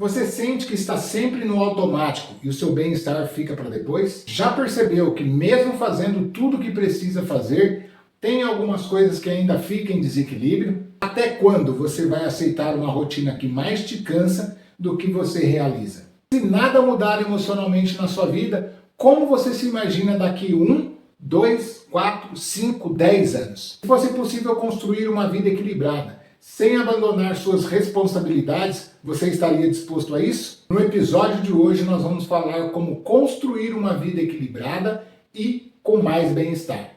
Você sente que está sempre no automático e o seu bem-estar fica para depois? Já percebeu que mesmo fazendo tudo o que precisa fazer, tem algumas coisas que ainda ficam em desequilíbrio? Até quando você vai aceitar uma rotina que mais te cansa do que você realiza? Se nada mudar emocionalmente na sua vida, como você se imagina daqui 1, 2, 4, 5, 10 anos? Se fosse possível construir uma vida equilibrada, sem abandonar suas responsabilidades, você estaria disposto a isso? No episódio de hoje nós vamos falar como construir uma vida equilibrada e com mais bem-estar.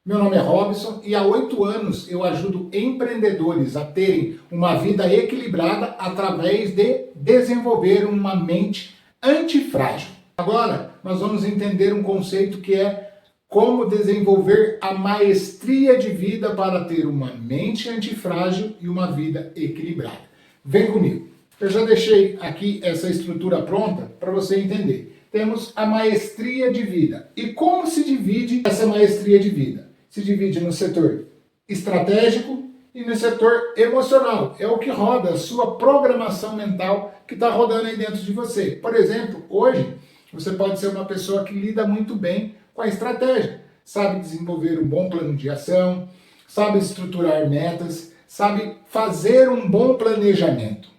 Meu nome é Robson e há 8 anos eu ajudo empreendedores a terem uma vida equilibrada através de desenvolver uma mente antifrágil. Agora nós vamos entender um conceito que é como desenvolver a maestria de vida para ter uma mente antifrágil e uma vida equilibrada. Vem comigo. Eu já deixei aqui essa estrutura pronta para você entender. Temos a maestria de vida. E como se divide essa maestria de vida? Se divide no setor estratégico e no setor emocional. É o que roda a sua programação mental que está rodando aí dentro de você. Por exemplo, hoje você pode ser uma pessoa que lida muito bem com a estratégia, sabe desenvolver um bom plano de ação, sabe estruturar metas, sabe fazer um bom planejamento.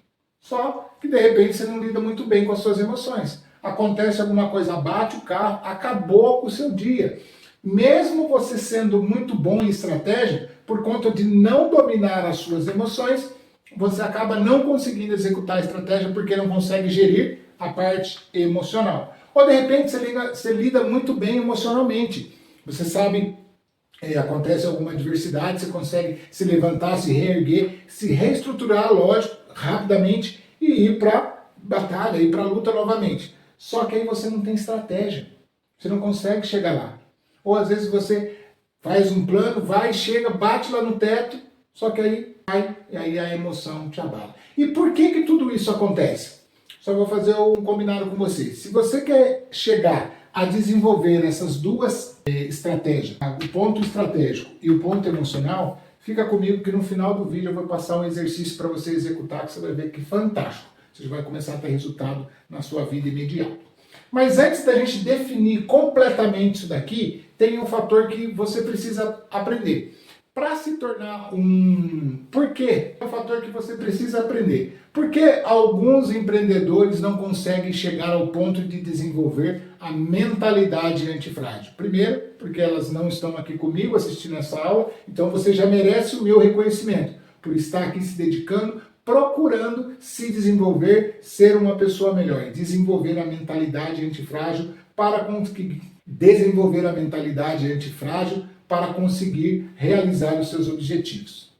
Só que de repente você não lida muito bem com as suas emoções. Acontece alguma coisa, bate o carro, acabou o seu dia. Mesmo você sendo muito bom em estratégia, por conta de não dominar as suas emoções, você acaba não conseguindo executar a estratégia porque não consegue gerir a parte emocional. Ou de repente você lida muito bem emocionalmente. Você sabe, acontece alguma adversidade, você consegue se levantar, se reerguer, se reestruturar, lógico, rapidamente e ir para a batalha, ir para a luta novamente. Só que aí você não tem estratégia. Você não consegue chegar lá. Ou às vezes você faz um plano, vai, chega, bate lá no teto, só que aí cai e aí a emoção te abala. E por que tudo isso acontece? Só vou fazer um combinado com você. Se você quer chegar a desenvolver essas duas estratégias, o ponto estratégico e o ponto emocional, fica comigo que no final do vídeo eu vou passar um exercício para você executar, que você vai ver que fantástico. Você vai começar a ter resultado na sua vida imediato. Mas antes da gente definir completamente isso daqui, tem um fator que você precisa aprender. Para se tornar um... Por quê? É um fator que você precisa aprender. Por que alguns empreendedores não conseguem chegar ao ponto de desenvolver a mentalidade antifrágil? Primeiro, porque elas não estão aqui comigo assistindo essa aula, então você já merece o meu reconhecimento por estar aqui se dedicando, procurando se desenvolver, ser uma pessoa melhor, desenvolver a mentalidade antifrágil para conseguir desenvolver a mentalidade antifrágil para conseguir realizar os seus objetivos.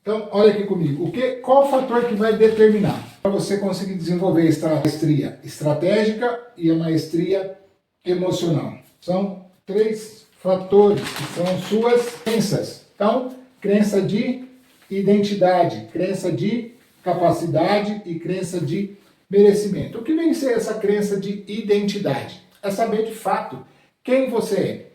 Então olha aqui comigo, qual o fator que vai determinar para você conseguir desenvolver esta maestria estratégica e a maestria emocional? São 3 fatores que são suas crenças. Então, crença de identidade, crença de capacidade e crença de merecimento. O que vem ser essa crença de identidade? É saber de fato quem você é.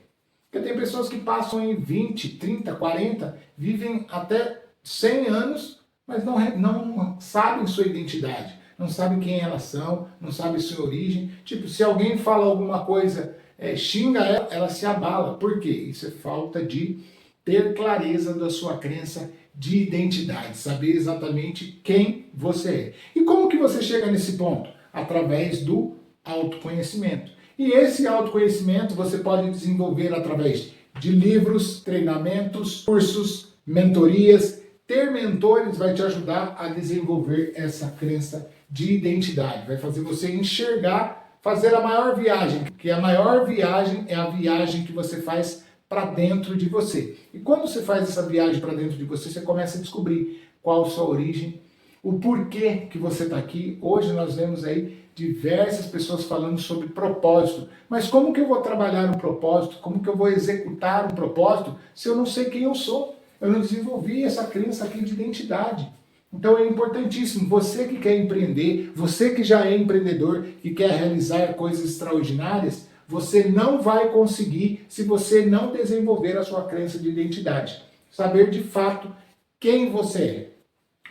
Porque tem pessoas que passam em 20, 30, 40, vivem até 100 anos, mas não sabem sua identidade, não sabem quem elas são, não sabem sua origem. Tipo, se alguém fala alguma coisa, xinga ela se abala. Por quê? Isso é falta de ter clareza da sua crença de identidade, saber exatamente quem você é. E como que você chega nesse ponto? Através do autoconhecimento. E esse autoconhecimento você pode desenvolver através de livros, treinamentos, cursos, mentorias. Ter mentores vai te ajudar a desenvolver essa crença de identidade. Vai fazer você enxergar, fazer a maior viagem, porque a maior viagem é a viagem que você faz para dentro de você. E quando você faz essa viagem para dentro de você, você começa a descobrir qual a sua origem, o porquê que você está aqui. Hoje nós vemos aí diversas pessoas falando sobre propósito. Mas como que eu vou trabalhar um propósito? Como que eu vou executar um propósito se eu não sei quem eu sou? Eu não desenvolvi essa crença aqui de identidade. Então é importantíssimo, você que quer empreender, você que já é empreendedor e quer realizar coisas extraordinárias, você não vai conseguir se você não desenvolver a sua crença de identidade. Saber de fato quem você é.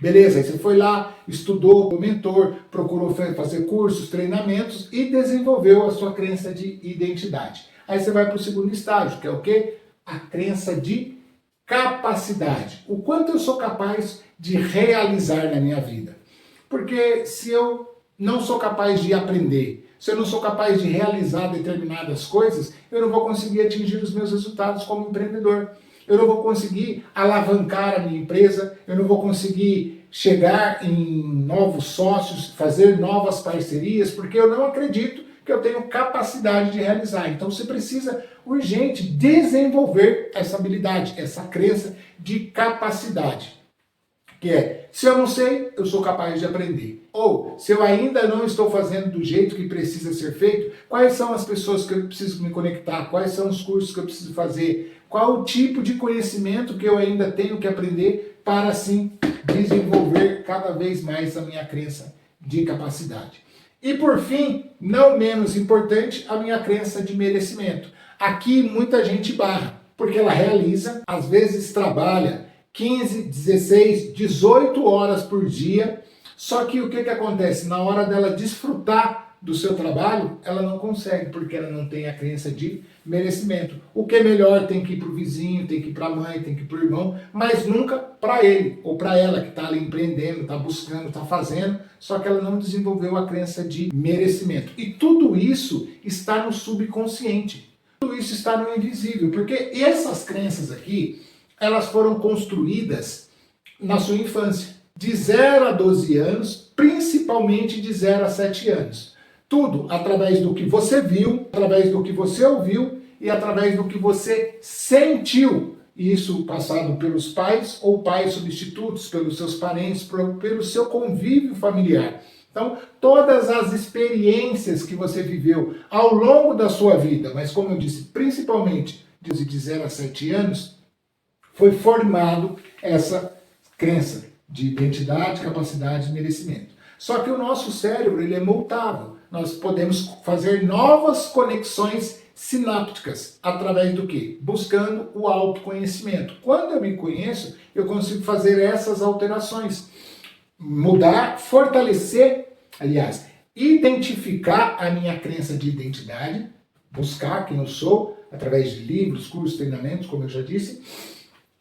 Beleza, aí você foi lá, estudou o mentor, procurou fazer cursos, treinamentos e desenvolveu a sua crença de identidade. Aí você vai para o segundo estágio, que é o quê? A crença de capacidade. O quanto eu sou capaz de realizar na minha vida. Porque se eu não sou capaz de aprender, se eu não sou capaz de realizar determinadas coisas, eu não vou conseguir atingir os meus resultados como empreendedor. Eu não vou conseguir alavancar a minha empresa, eu não vou conseguir chegar em novos sócios, fazer novas parcerias, porque eu não acredito que eu tenho capacidade de realizar. Então você precisa urgente desenvolver essa habilidade, essa crença de capacidade. Que é, se eu não sei, eu sou capaz de aprender. Ou, se eu ainda não estou fazendo do jeito que precisa ser feito, quais são as pessoas que eu preciso me conectar? Quais são os cursos que eu preciso fazer? Qual o tipo de conhecimento que eu ainda tenho que aprender para, assim, desenvolver cada vez mais a minha crença de capacidade? E, por fim, não menos importante, a minha crença de merecimento. Aqui muita gente barra, porque ela realiza, às vezes trabalha 15, 16, 18 horas por dia, só que o que acontece? Na hora dela desfrutar do seu trabalho, ela não consegue, porque ela não tem a crença de merecimento. O que é melhor tem que ir para o vizinho, tem que ir para a mãe, tem que ir para o irmão, mas nunca para ele ou para ela que está ali empreendendo, está buscando, está fazendo, só que ela não desenvolveu a crença de merecimento. E tudo isso está no subconsciente, tudo isso está no invisível, porque essas crenças aqui, elas foram construídas na sua infância, de 0 a 12 anos, principalmente de 0 a 7 anos. Tudo através do que você viu, através do que você ouviu e através do que você sentiu. Isso passado pelos pais ou pais substitutos, pelos seus parentes, pelo seu convívio familiar. Então, todas as experiências que você viveu ao longo da sua vida, mas como eu disse, principalmente de 0 a 7 anos, foi formado essa crença de identidade, capacidade e merecimento. Só que o nosso cérebro ele é mutável. Nós podemos fazer novas conexões sinápticas através do quê? Buscando o autoconhecimento. Quando eu me conheço, eu consigo fazer essas alterações. Mudar, fortalecer, aliás, identificar a minha crença de identidade, buscar quem eu sou, através de livros, cursos, treinamentos, como eu já disse,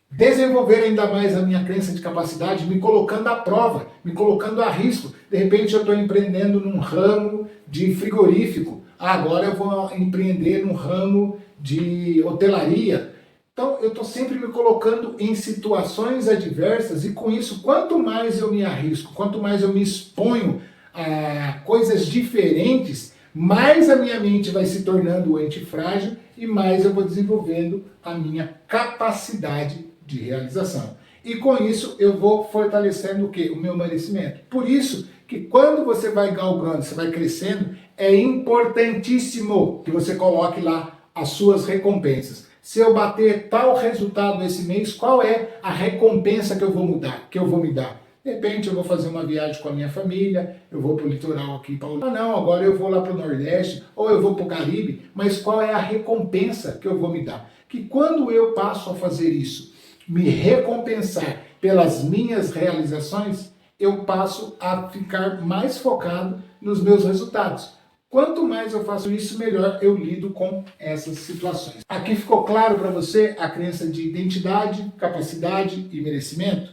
desenvolver ainda mais a minha crença de capacidade, me colocando à prova, me colocando a risco. De repente eu estou empreendendo num ramo de frigorífico, agora eu vou empreender num ramo de hotelaria. Então eu estou sempre me colocando em situações adversas e com isso, quanto mais eu me arrisco, quanto mais eu me exponho a coisas diferentes, mais a minha mente vai se tornando antifrágil e mais eu vou desenvolvendo a minha capacidade de realização. E com isso eu vou fortalecendo o quê? O meu merecimento. Por isso que quando você vai galgando, você vai crescendo, é importantíssimo que você coloque lá as suas recompensas. Se eu bater tal resultado esse mês, qual é a recompensa que eu vou me dar? De repente eu vou fazer uma viagem com a minha família, eu vou para o litoral aqui, não, agora eu vou lá para o Nordeste, ou eu vou para o Caribe, mas qual é a recompensa que eu vou me dar? Que quando eu passo a fazer isso, me recompensar pelas minhas realizações, eu passo a ficar mais focado nos meus resultados. Quanto mais eu faço isso, melhor eu lido com essas situações. Aqui ficou claro para você a crença de identidade, capacidade e merecimento?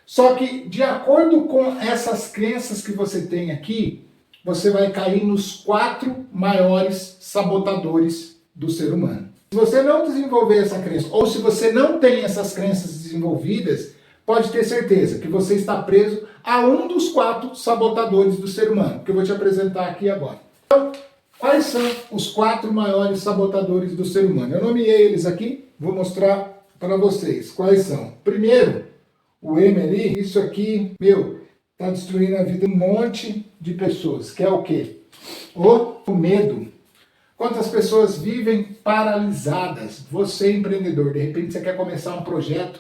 Só que, de acordo com essas crenças que você tem aqui, você vai cair nos 4 maiores sabotadores do ser humano. Se você não desenvolver essa crença, ou se você não tem essas crenças desenvolvidas, pode ter certeza que você está preso a um dos 4 sabotadores do ser humano, que eu vou te apresentar aqui agora. Então, quais são os 4 maiores sabotadores do ser humano? Eu nomeei eles aqui, vou mostrar para vocês quais são. Primeiro, o M ali, isso aqui, está destruindo a vida de um monte de pessoas, que é o quê? O medo. Quantas pessoas vivem paralisadas? Você, empreendedor, de repente você quer começar um projeto,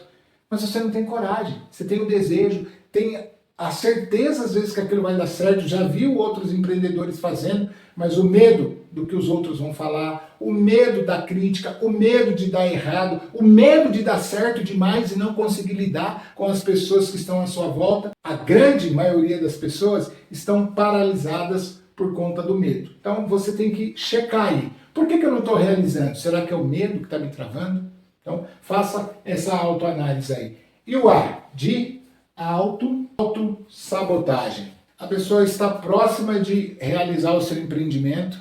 mas você não tem coragem, você tem o desejo, tem a certeza às vezes que aquilo vai dar certo, já viu outros empreendedores fazendo, mas o medo do que os outros vão falar, o medo da crítica, o medo de dar errado, o medo de dar certo demais e não conseguir lidar com as pessoas que estão à sua volta. A grande maioria das pessoas estão paralisadas por conta do medo. Então você tem que checar aí. Por que eu não estou realizando? Será que é o medo que está me travando? Então faça essa autoanálise aí. E o A de autossabotagem. A pessoa está próxima de realizar o seu empreendimento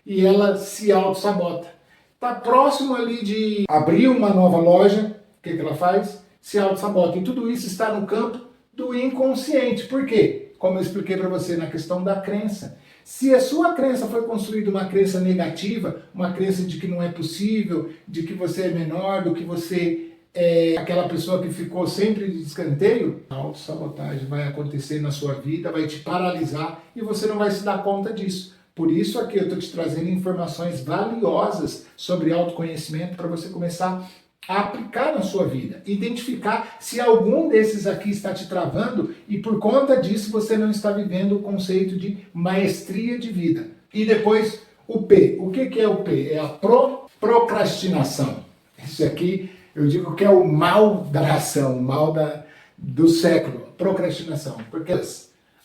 e ela se auto-sabota. Está próximo ali de abrir uma nova loja, o que ela faz? Se auto-sabota. E tudo isso está no campo do inconsciente. Por quê? Como eu expliquei para você na questão da crença. Se a sua crença foi construída uma crença negativa, uma crença de que não é possível, de que você é menor, do que você é aquela pessoa que ficou sempre de escanteio, a autossabotagem vai acontecer na sua vida, vai te paralisar e você não vai se dar conta disso. Por isso aqui eu estou te trazendo informações valiosas sobre autoconhecimento para você começar a aplicar na sua vida. Identificar se algum desses aqui está te travando e por conta disso você não está vivendo o conceito de maestria de vida. E depois o P. O que é o P? É a procrastinação. Isso aqui eu digo que é o mal da nação, o mal do século, procrastinação. Porque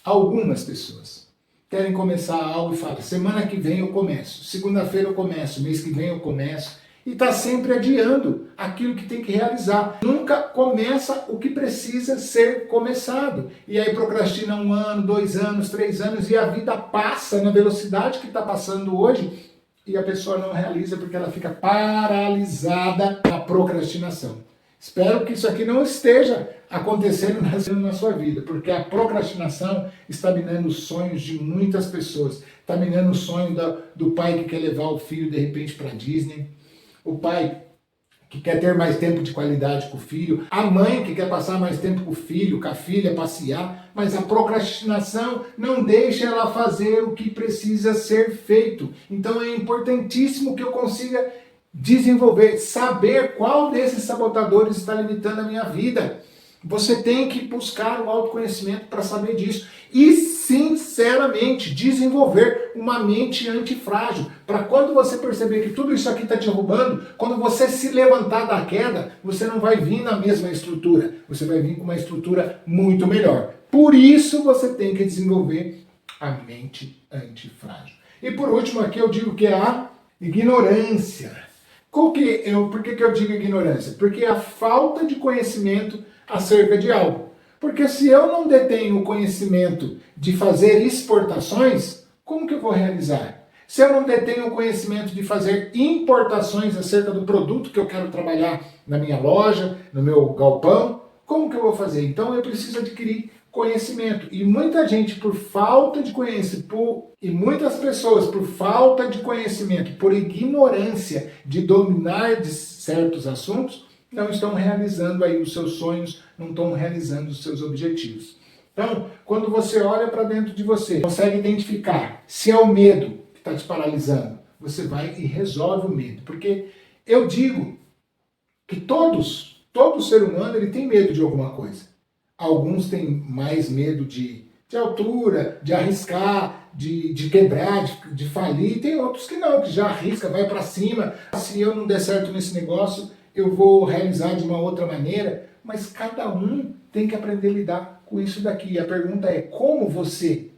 algumas pessoas querem começar algo e falam, semana que vem eu começo, segunda-feira eu começo, mês que vem eu começo, e está sempre adiando aquilo que tem que realizar. Nunca começa o que precisa ser começado. E aí procrastina 1 ano, 2 anos, 3 anos, e a vida passa na velocidade que está passando hoje, e a pessoa não realiza porque ela fica paralisada na procrastinação. Espero que isso aqui não esteja acontecendo na sua vida, porque a procrastinação está minando os sonhos de muitas pessoas. Está minando o sonho do pai que quer levar o filho de repente para Disney, o pai que quer ter mais tempo de qualidade com o filho, a mãe que quer passar mais tempo com o filho, com a filha, passear, mas a procrastinação não deixa ela fazer o que precisa ser feito. Então é importantíssimo que eu consiga desenvolver, saber qual desses sabotadores está limitando a minha vida. Você tem que buscar o autoconhecimento para saber disso e, sinceramente, desenvolver uma mente antifrágil. Para quando você perceber que tudo isso aqui está te derrubando, quando você se levantar da queda, você não vai vir na mesma estrutura. Você vai vir com uma estrutura muito melhor. Por isso você tem que desenvolver a mente antifrágil. E por último aqui eu digo que é a ignorância. Por que eu digo ignorância? Porque é a falta de conhecimento acerca de algo. Porque se eu não detenho o conhecimento de fazer exportações, como que eu vou realizar? Se eu não detenho o conhecimento de fazer importações acerca do produto que eu quero trabalhar na minha loja, no meu galpão, como que eu vou fazer? Então eu preciso adquirir conhecimento. E muita gente, por falta de conhecimento, e muitas pessoas, por falta de conhecimento, por ignorância de dominar de certos assuntos, não estão realizando aí os seus sonhos, não estão realizando os seus objetivos. Então, quando você olha para dentro de você, consegue identificar se é o medo que está te paralisando, você vai e resolve o medo. Porque eu digo que todo ser humano ele tem medo de alguma coisa. Alguns têm mais medo de altura, de arriscar, de quebrar, de falir. Tem outros que não, que já arrisca, vai para cima. Se eu não der certo nesse negócio, eu vou realizar de uma outra maneira. Mas cada um tem que aprender a lidar com isso daqui. E a pergunta é, como você,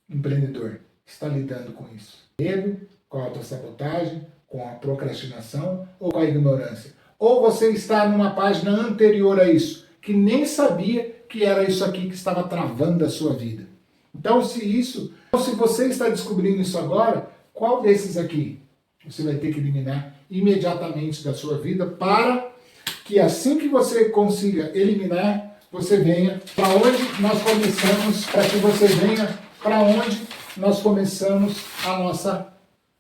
empreendedor, está lidando com isso? Medo, com a autossabotagem, com a procrastinação ou com a ignorância? Ou você está numa página anterior a isso, que nem sabia que era isso aqui que estava travando a sua vida. Então, se você está descobrindo isso agora, qual desses aqui você vai ter que eliminar imediatamente da sua vida para que assim que você consiga eliminar, você venha para onde nós começamos, para que você venha para onde nós começamos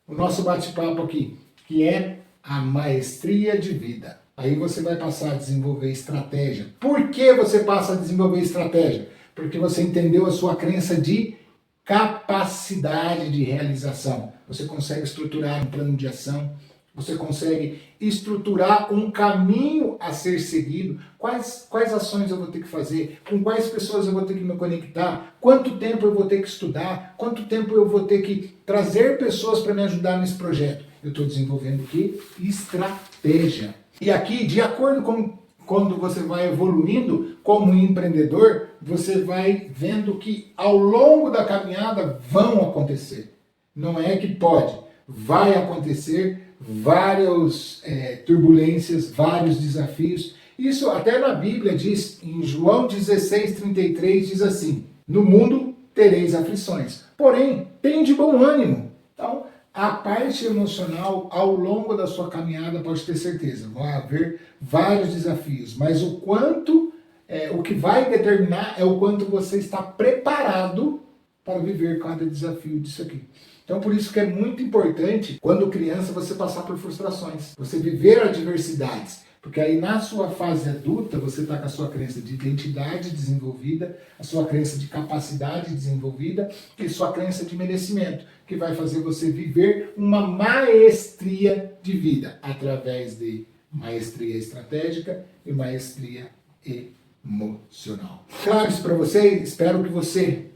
o nosso bate-papo aqui, que é a maestria de vida. Aí você vai passar a desenvolver estratégia. Por que você passa a desenvolver estratégia? Porque você entendeu a sua crença de capacidade de realização. Você consegue estruturar um plano de ação, Você consegue estruturar um caminho a ser seguido. Quais ações eu vou ter que fazer? Com quais pessoas eu vou ter que me conectar? Quanto tempo eu vou ter que estudar? Quanto tempo eu vou ter que trazer pessoas para me ajudar nesse projeto? Eu estou desenvolvendo o quê? Estratégia. E aqui, de acordo com quando você vai evoluindo como empreendedor, você vai vendo que ao longo da caminhada vão acontecer. Não é que pode, vai acontecer várias turbulências, vários desafios. Isso até na Bíblia diz, em João 16:33 diz assim: no mundo tereis aflições, porém tem de bom ânimo. Então, a parte emocional, ao longo da sua caminhada, pode ter certeza, vão haver vários desafios, mas o que vai determinar é o quanto você está preparado para viver cada desafio disso aqui. Então, por isso que é muito importante, quando criança, você passar por frustrações, você viver adversidades, porque aí na sua fase adulta, você está com a sua crença de identidade desenvolvida, a sua crença de capacidade desenvolvida e sua crença de merecimento, que vai fazer você viver uma maestria de vida, através de maestria estratégica e maestria emocional. Claro isso para você? Espero que você...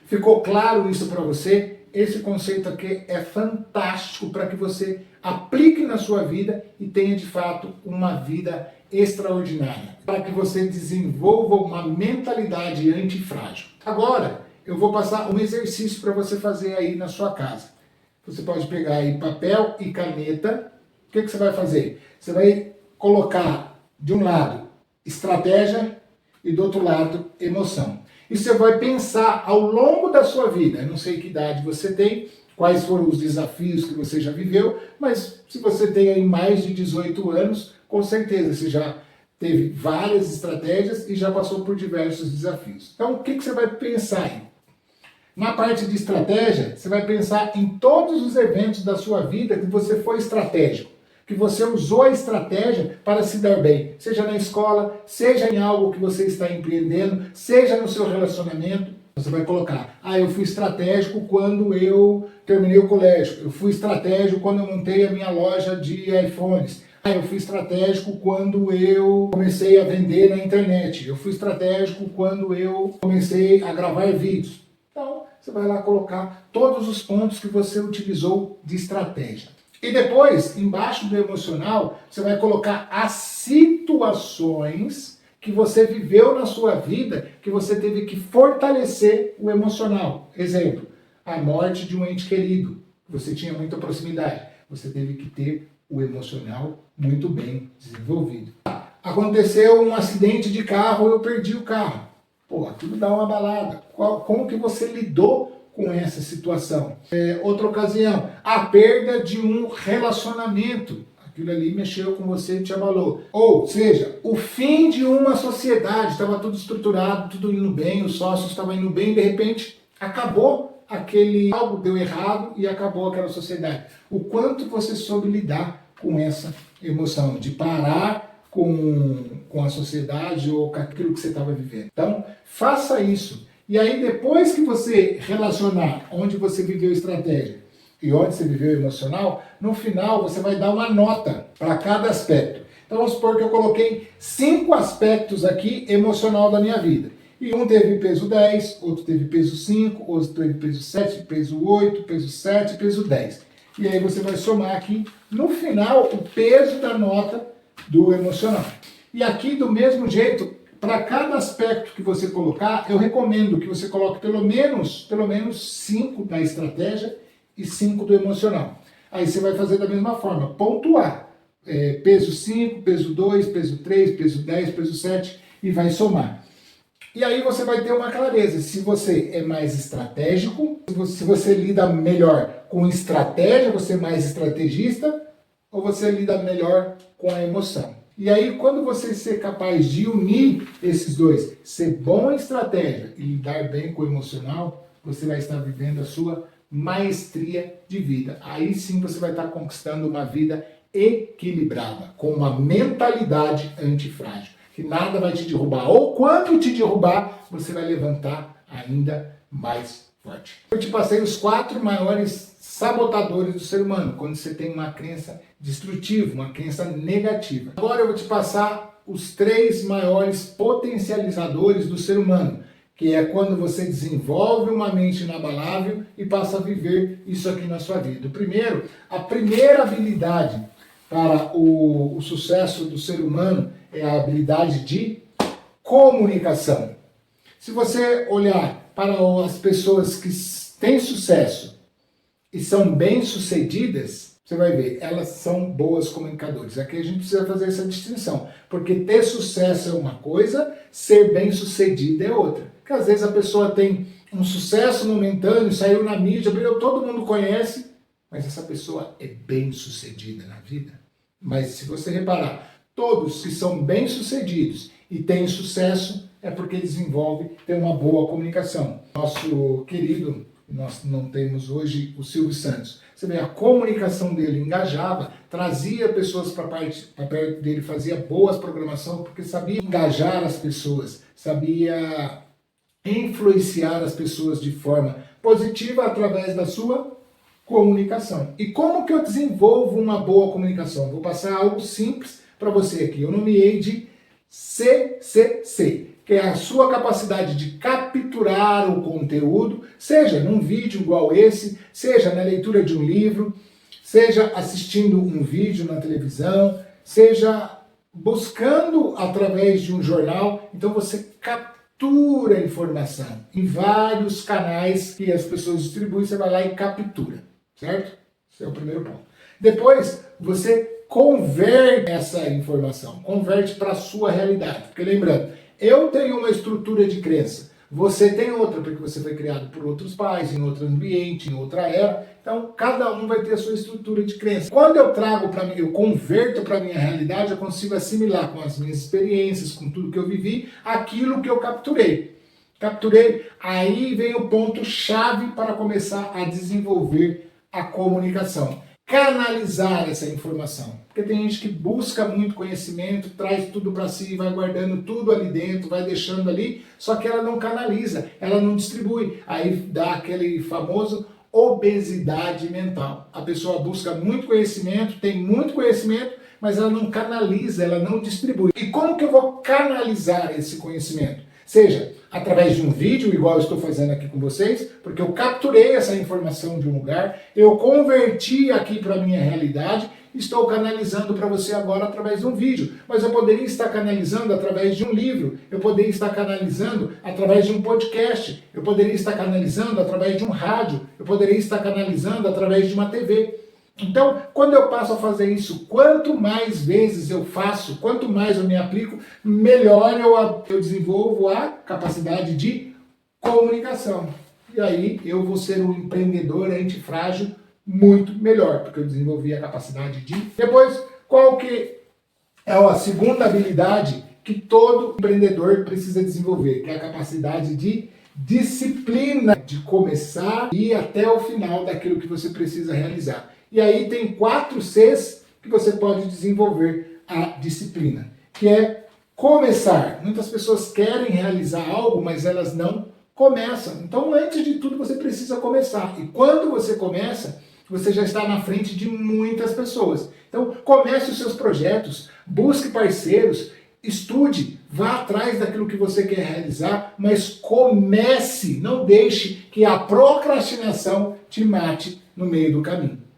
Ficou claro isso para você? Esse conceito aqui é fantástico para que você aplique na sua vida e tenha de fato uma vida extraordinária, para que você desenvolva uma mentalidade antifrágil. Agora, eu vou passar um exercício para você fazer aí na sua casa. Você pode pegar aí papel e caneta. O que você vai fazer? Você vai colocar de um lado estratégia e do outro lado emoção. E você vai pensar ao longo da sua vida, eu não sei que idade você tem, quais foram os desafios que você já viveu, mas se você tem aí mais de 18 anos, com certeza você já teve várias estratégias e já passou por diversos desafios. Então, o que você vai pensar aí? Na parte de estratégia, você vai pensar em todos os eventos da sua vida que você foi estratégico, que você usou a estratégia para se dar bem, seja na escola, seja em algo que você está empreendendo, seja no seu relacionamento. Você vai colocar, eu fui estratégico quando eu terminei o colégio, eu fui estratégico quando eu montei a minha loja de iPhones, eu fui estratégico quando eu comecei a vender na internet, eu fui estratégico quando eu comecei a gravar vídeos. Então, você vai lá colocar todos os pontos que você utilizou de estratégia. E depois, embaixo do emocional, você vai colocar as situações que você viveu na sua vida, que você teve que fortalecer o emocional. Exemplo, a morte de um ente querido. Você tinha muita proximidade. Você teve que ter o emocional muito bem desenvolvido. Aconteceu um acidente de carro, eu perdi o carro. Aquilo dá uma abalada. Como que você lidou com essa situação? Outra ocasião, a perda de um relacionamento. Aquilo ali mexeu com você e te abalou. Ou seja, o fim de uma sociedade. Estava tudo estruturado, tudo indo bem, os sócios estavam indo bem, de repente acabou algo deu errado e acabou aquela sociedade. O quanto você soube lidar com essa emoção, de parar com a sociedade ou com aquilo que você estava vivendo. Então, faça isso. E aí, depois que você relacionar onde você viveu estratégia e onde você viveu emocional, no final você vai dar uma nota para cada aspecto. Então, vamos supor que eu coloquei 5 aspectos aqui emocional da minha vida. E um teve peso 10, outro teve peso 5, outro teve peso 7, peso 8, peso 7, peso 10. E aí você vai somar aqui, no final, o peso da nota do emocional. E aqui, do mesmo jeito, para cada aspecto que você colocar, eu recomendo que você coloque pelo menos 5 da estratégia e 5 do emocional. Aí você vai fazer da mesma forma, pontuar. Peso 5, peso 2, peso 3, peso 10, peso 7 e vai somar. E aí você vai ter uma clareza, se você é mais estratégico, se você lida melhor com estratégia, você é mais estrategista, ou você lida melhor com a emoção. E aí, quando você ser capaz de unir esses dois, ser bom em estratégia e lidar bem com o emocional, você vai estar vivendo a sua maestria de vida. Aí sim você vai estar conquistando uma vida equilibrada, com uma mentalidade antifrágil, que nada vai te derrubar. Ou quando te derrubar, você vai levantar ainda mais forte. Eu te passei os 4 maiores sabotadores do ser humano, quando você tem uma crença destrutiva, uma crença negativa. Agora eu vou te passar os 3 maiores potencializadores do ser humano, que é quando você desenvolve uma mente inabalável e passa a viver isso aqui na sua vida. O primeiro, a primeira habilidade para o sucesso do ser humano é a habilidade de comunicação. Se você olhar para as pessoas que têm sucesso e são bem-sucedidas, você vai ver, elas são boas comunicadores. Aqui a gente precisa fazer essa distinção, porque ter sucesso é uma coisa, ser bem-sucedido é outra. Porque às vezes a pessoa tem um sucesso momentâneo, saiu na mídia, todo mundo conhece, mas essa pessoa é bem-sucedida na vida. Mas se você reparar, todos que são bem-sucedidos e têm sucesso é porque desenvolvem, têm uma boa comunicação. Nosso querido, nós não temos hoje o Silvio Santos. Você vê, a comunicação dele engajava, trazia pessoas para perto dele, fazia boas programações, porque sabia engajar as pessoas, sabia influenciar as pessoas de forma positiva através da sua comunicação. E como que eu desenvolvo uma boa comunicação? Vou passar algo simples para você aqui. Eu nomeei de CCC, que é a sua capacidade de capturar o conteúdo, seja num vídeo igual esse, seja na leitura de um livro, seja assistindo um vídeo na televisão, seja buscando através de um jornal. Então você captura a informação em vários canais que as pessoas distribuem, você vai lá e captura, certo? Esse é o primeiro ponto. Depois você converte essa informação, converte para a sua realidade. Porque lembrando, eu tenho uma estrutura de crença, você tem outra, porque você foi criado por outros pais, em outro ambiente, em outra era. Então, cada um vai ter a sua estrutura de crença. Quando eu trago para mim, eu converto para a minha realidade, eu consigo assimilar com as minhas experiências, com tudo que eu vivi, aquilo que eu capturei. Capturei, aí vem o ponto-chave para começar a desenvolver a comunicação. Canalizar essa informação. Porque tem gente que busca muito conhecimento, traz tudo para si, vai guardando tudo ali dentro, vai deixando ali, só que ela não canaliza, ela não distribui. Aí dá aquele famoso obesidade mental. A pessoa busca muito conhecimento, tem muito conhecimento, mas ela não canaliza, ela não distribui. E como que eu vou canalizar esse conhecimento? Seja através de um vídeo, igual eu estou fazendo aqui com vocês, porque eu capturei essa informação de um lugar, eu converti aqui para a minha realidade, estou canalizando para você agora através de um vídeo. Mas eu poderia estar canalizando através de um livro, eu poderia estar canalizando através de um podcast, eu poderia estar canalizando através de um rádio, eu poderia estar canalizando através de uma TV. Então, quando eu passo a fazer isso, quanto mais vezes eu faço, quanto mais eu me aplico, melhor eu desenvolvo a capacidade de comunicação. E aí eu vou ser um empreendedor antifrágil muito melhor, porque eu desenvolvi a capacidade de... Depois, qual que é a segunda habilidade que todo empreendedor precisa desenvolver? Que é a capacidade de disciplina, de começar e ir até o final daquilo que você precisa realizar. E aí tem 4 Cs que você pode desenvolver a disciplina, que é começar. Muitas pessoas querem realizar algo, mas elas não começam. Então, antes de tudo, você precisa começar. E quando você começa, você já está na frente de muitas pessoas. Então, comece os seus projetos, busque parceiros, estude, vá atrás daquilo que você quer realizar, mas comece, não deixe que a procrastinação te mate no meio do caminho.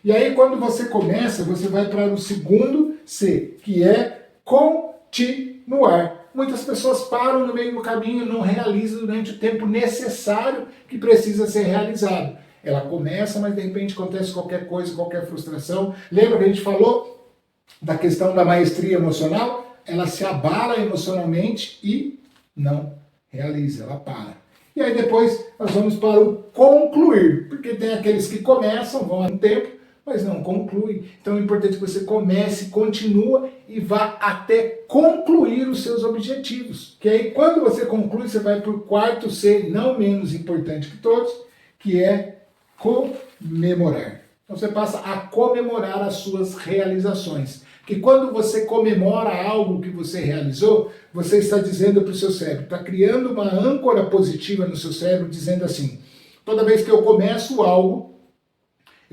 E aí, quando você começa, você vai para o segundo C, que é continuar. Muitas pessoas param no meio do caminho e não realizam durante o tempo necessário que precisa ser realizado. Ela começa, mas de repente acontece qualquer coisa, qualquer frustração. Lembra que a gente falou da questão da maestria emocional? Ela se abala emocionalmente e não realiza, ela para. E aí depois nós vamos para o concluir, porque tem aqueles que começam, vão há um tempo, mas não conclui. Então é importante que você comece, continua e vá até concluir os seus objetivos. Que aí quando você conclui, você vai para o 4 C, não menos importante que todos, que é comemorar. Então você passa a comemorar as suas realizações. Que quando você comemora algo que você realizou, você está dizendo para o seu cérebro, está criando uma âncora positiva no seu cérebro, dizendo assim, toda vez que eu começo algo,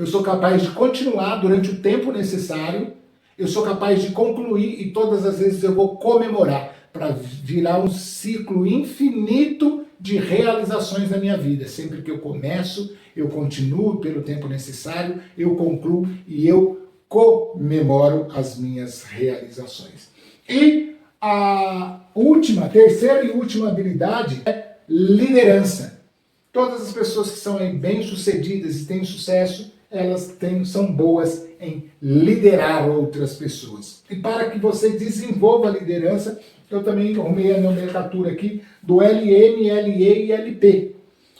eu sou capaz de continuar durante o tempo necessário, eu sou capaz de concluir e todas as vezes eu vou comemorar para virar um ciclo infinito de realizações na minha vida. Sempre que eu começo, eu continuo pelo tempo necessário, eu concluo e eu comemoro as minhas realizações. E a terceira e última habilidade é liderança. Todas as pessoas que são bem-sucedidas e têm sucesso, elas são boas em liderar outras pessoas. E para que você desenvolva a liderança, eu também arrumei a nomenclatura aqui do LM, LE e LP.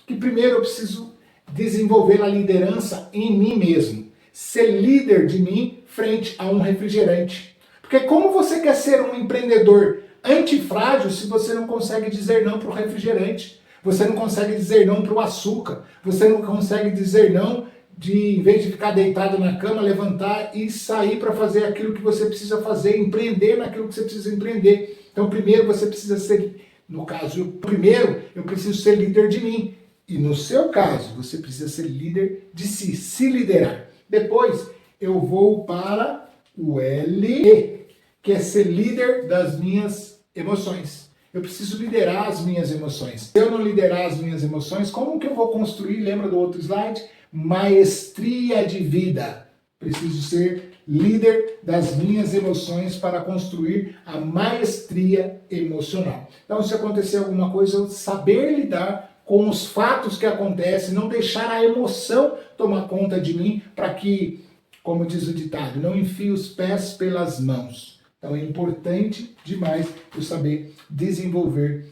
Que primeiro eu preciso desenvolver a liderança em mim mesmo. Ser líder de mim frente a um refrigerante. Porque como você quer ser um empreendedor antifrágil se você não consegue dizer não para o refrigerante? Você não consegue dizer não para o açúcar. Você não consegue dizer não em vez de ficar deitado na cama, levantar e sair para fazer aquilo que você precisa fazer, empreender naquilo que você precisa empreender. Então, primeiro você precisa ser, no caso, primeiro eu preciso ser líder de mim. E no seu caso, você precisa ser líder de si, se liderar. Depois, eu vou para o LE, que é ser líder das minhas emoções. Eu preciso liderar as minhas emoções. Se eu não liderar as minhas emoções, como que eu vou construir, lembra do outro slide? Maestria de vida. Preciso ser líder das minhas emoções para construir a maestria emocional. Então, se acontecer alguma coisa, eu saber lidar com os fatos que acontecem, não deixar a emoção tomar conta de mim para que, como diz o ditado, não enfie os pés pelas mãos. Então, é importante demais eu saber desenvolver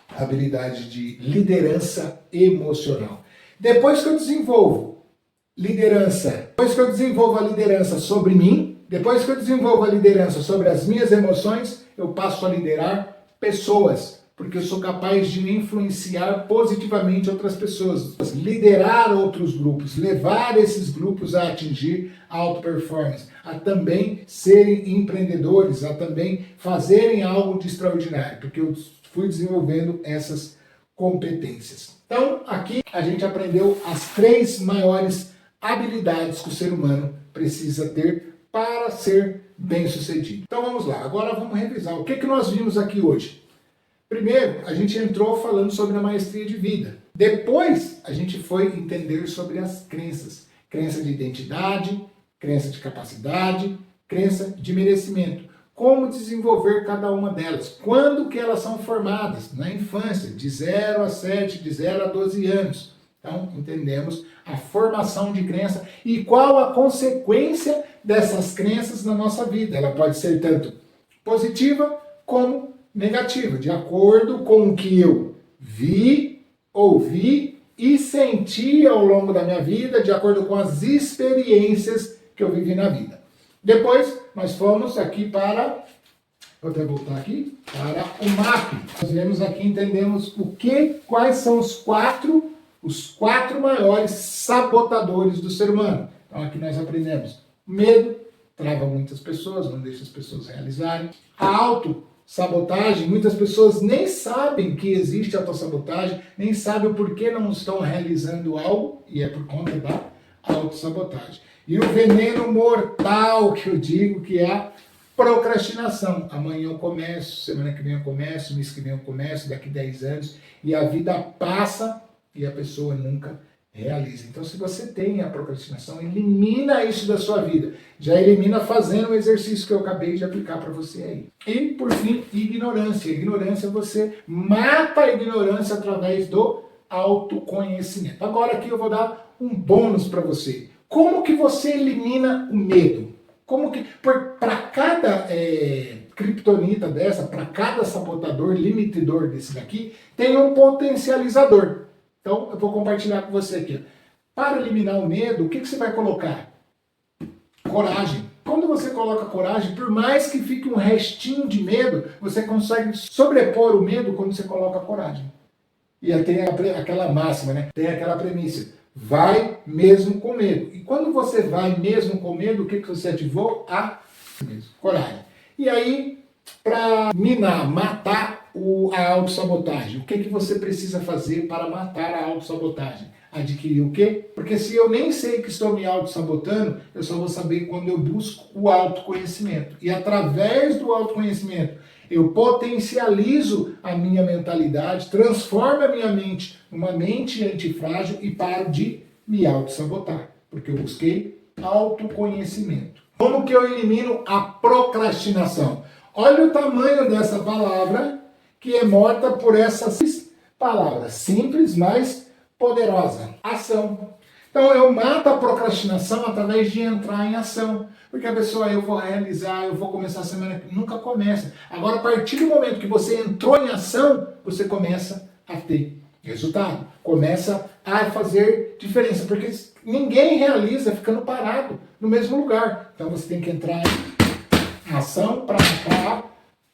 a habilidade de liderança emocional. Depois que eu desenvolvo a liderança sobre mim, depois que eu desenvolvo a liderança sobre as minhas emoções, eu passo a liderar pessoas, porque eu sou capaz de influenciar positivamente outras pessoas, liderar outros grupos, levar esses grupos a atingir a alta performance, a também serem empreendedores, a também fazerem algo de extraordinário, porque eu fui desenvolvendo essas competências. Então, aqui a gente aprendeu as 3 maiores habilidades que o ser humano precisa ter para ser bem-sucedido. Então vamos lá, agora vamos revisar. O que nós vimos aqui hoje? Primeiro, a gente entrou falando sobre a maestria de vida. Depois, a gente foi entender sobre as crenças. Crença de identidade, crença de capacidade, crença de merecimento. Como desenvolver cada uma delas? Quando que elas são formadas? Na infância, de 0 a 7, de 0 a 12 anos. Então, entendemos a formação de crença e qual a consequência dessas crenças na nossa vida. Ela pode ser tanto positiva como negativa, de acordo com o que eu vi, ouvi e senti ao longo da minha vida, de acordo com as experiências que eu vivi na vida. Depois, nós fomos aqui para, vou até voltar aqui, para o MAP. Nós vemos aqui, entendemos quais são os quatro maiores sabotadores do ser humano. Então aqui nós aprendemos medo, trava muitas pessoas, não deixa as pessoas realizarem. A autossabotagem, muitas pessoas nem sabem que existe autossabotagem, nem sabem o porquê não estão realizando algo, e é por conta da autossabotagem. E o veneno mortal que eu digo, que é a procrastinação. Amanhã eu começo, semana que vem eu começo, mês que vem eu começo, daqui 10 anos, e a vida passa e a pessoa nunca realiza. Então, se você tem a procrastinação, elimina isso da sua vida. Já elimina fazendo o exercício que eu acabei de aplicar para você aí. E, por fim, ignorância. Ignorância, você mata a ignorância através do autoconhecimento. Agora aqui eu vou dar um bônus para você. Como que você elimina o medo? Como que, para cada criptonita dessa, para cada sabotador, limitador desse daqui, tem um potencializador. Então, eu vou compartilhar com você aqui. Para eliminar o medo, o que você vai colocar? Coragem. Quando você coloca coragem, por mais que fique um restinho de medo, você consegue sobrepor o medo quando você coloca coragem. E aí tem aquela máxima, né? Tem aquela premissa. Vai mesmo com medo. E quando você vai mesmo com medo, o que você ativou? A coragem. E aí, para minar, matar a autossabotagem. O que você precisa fazer para matar a autossabotagem? Adquirir o quê? Porque se eu nem sei que estou me autossabotando, eu só vou saber quando eu busco o autoconhecimento. E através do autoconhecimento, eu potencializo a minha mentalidade, transformo a minha mente numa mente antifrágil e paro de me autossabotar, porque eu busquei autoconhecimento. Como que eu elimino a procrastinação? Olha o tamanho dessa palavra que é morta por essas palavras simples, mas poderosa. Ação. Então eu mato a procrastinação através de entrar em ação. Porque a pessoa, eu vou realizar, eu vou começar a semana, nunca começa. Agora, a partir do momento que você entrou em ação, você começa a ter resultado. Começa a fazer diferença. Porque ninguém realiza ficando parado no mesmo lugar. Então você tem que entrar em ação para a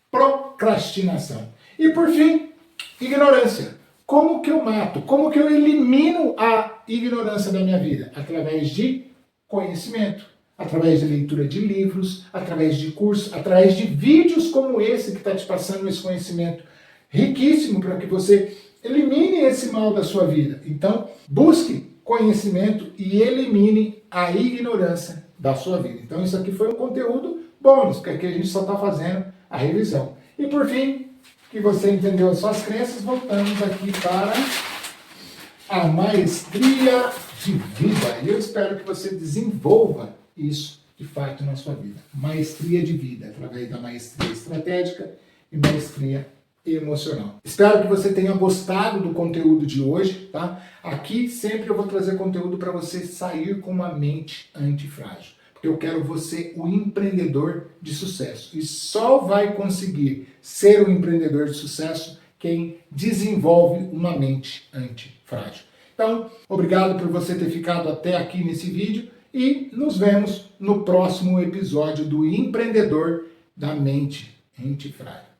procrastinação. E por fim, ignorância. Como que eu mato? Como que eu elimino a ignorância da minha vida? Através de conhecimento, através de leitura de livros, através de cursos, através de vídeos como esse que está te passando esse conhecimento riquíssimo para que você elimine esse mal da sua vida. Então, busque conhecimento e elimine a ignorância da sua vida. Então, isso aqui foi um conteúdo bônus, porque aqui a gente só está fazendo a revisão. E por fim, que você entendeu as suas crenças, voltamos aqui para a maestria de vida. E eu espero que você desenvolva isso de fato na sua vida. Maestria de vida, através da maestria estratégica e maestria emocional. Espero que você tenha gostado do conteúdo de hoje, tá? Aqui sempre eu vou trazer conteúdo para você sair com uma mente antifrágil. Eu quero você um empreendedor de sucesso. E só vai conseguir ser um empreendedor de sucesso quem desenvolve uma mente antifrágil. Então, obrigado por você ter ficado até aqui nesse vídeo e nos vemos no próximo episódio do Empreendedor da Mente Antifrágil.